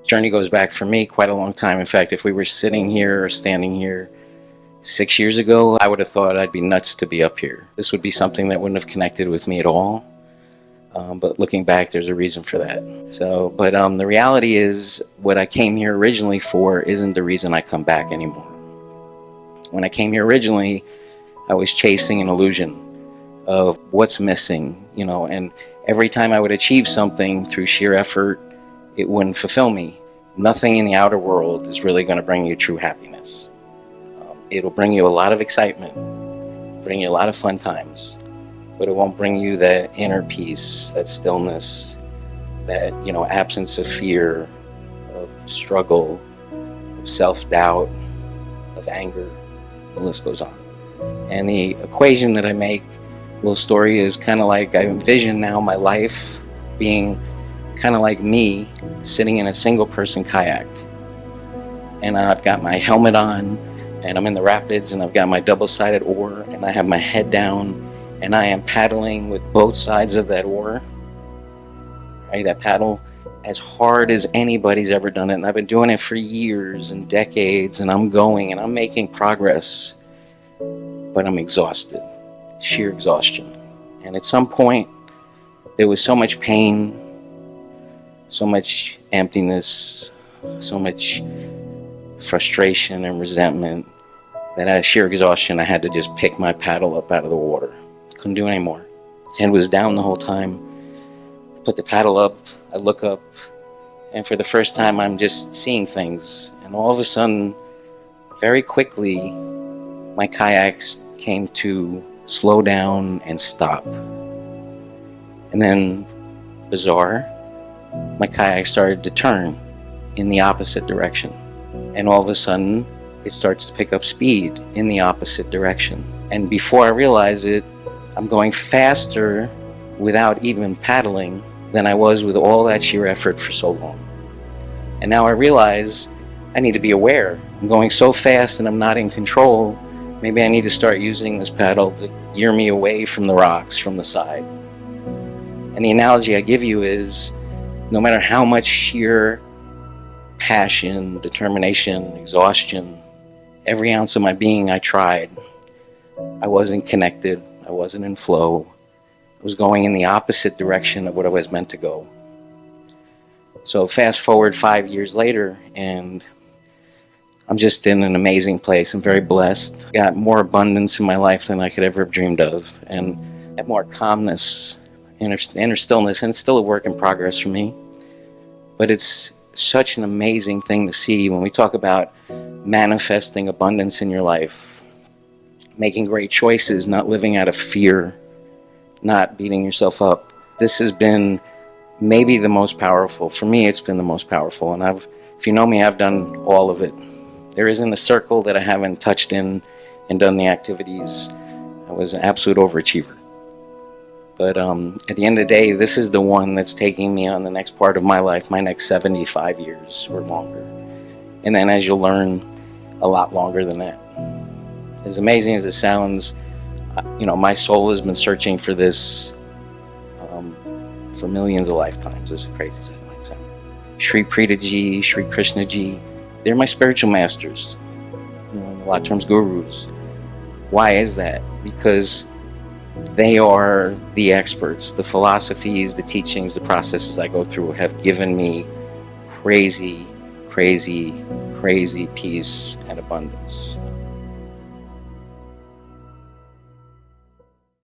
Journey goes back for me quite a long time. In fact, if we were sitting here or standing here 6 years ago, I would have thought I'd be nuts to be up here. This would be something that wouldn't have connected with me at all. But looking back, there's a reason for that. But the reality is, what I came here originally for isn't the reason I come back anymore. When I came here originally, I was chasing an illusion of what's missing, and every time I would achieve something through sheer effort, it wouldn't fulfill me. Nothing in the outer world is really going to bring you true happiness. It'll bring you a lot of excitement, bring you a lot of fun times, but it won't bring you that inner peace, that stillness, that absence of fear, of struggle, of self-doubt, of anger. The list goes on. And the equation that I make, little story, is kind of like I envision now my life being kind of like me sitting in a single person kayak. And I've got my helmet on, and I'm in the rapids, and I've got my double-sided oar, and I have my head down, and I am paddling with both sides of that oar, right? That paddle as hard as anybody's ever done it. And I've been doing it for years and decades, and I'm going and I'm making progress, but I'm exhausted, sheer exhaustion. And at some point, there was so much pain, so much emptiness, so much frustration and resentment that out of sheer exhaustion, I had to just pick my paddle up out of the water. Couldn't do it anymore. Head was down the whole time. Put the paddle up, I look up, and for the first time I'm just seeing things. And all of a sudden, very quickly, my kayaks came to slow down and stop. And then, bizarre, my kayak started to turn in the opposite direction. And all of a sudden, it starts to pick up speed in the opposite direction. And before I realize it, I'm going faster without even paddling than I was with all that sheer effort for so long. And now I realize I need to be aware. I'm going so fast and I'm not in control. Maybe I need to start using this paddle to gear me away from the rocks, from the side. And the analogy I give you is, no matter how much sheer passion, determination, exhaustion, every ounce of my being I tried, I wasn't connected, I wasn't in flow. I was going in the opposite direction of what I was meant to go. So fast forward 5 years later, and I'm just in an amazing place. I'm very blessed. Got more abundance in my life than I could ever have dreamed of, and have more calmness, inner stillness, and it's still a work in progress for me. But it's such an amazing thing to see when we talk about manifesting abundance in your life, making great choices, not living out of fear, not beating yourself up. This has been maybe the most powerful. For me, it's been the most powerful. And if you know me, I've done all of it. There isn't a circle that I haven't touched in and done the activities. I was an absolute overachiever. But at the end of the day, this is the one that's taking me on the next part of my life, my next 75 years or longer. And then, as you'll learn, a lot longer than that. As amazing as it sounds, my soul has been searching for this for millions of lifetimes, as crazy as that might sound. Sri Preethaji, Sri Krishnaji, they're my spiritual masters. In a lot of terms, gurus. Why is that? Because they are the experts. The philosophies, the teachings, the processes I go through have given me crazy, crazy, crazy peace and abundance.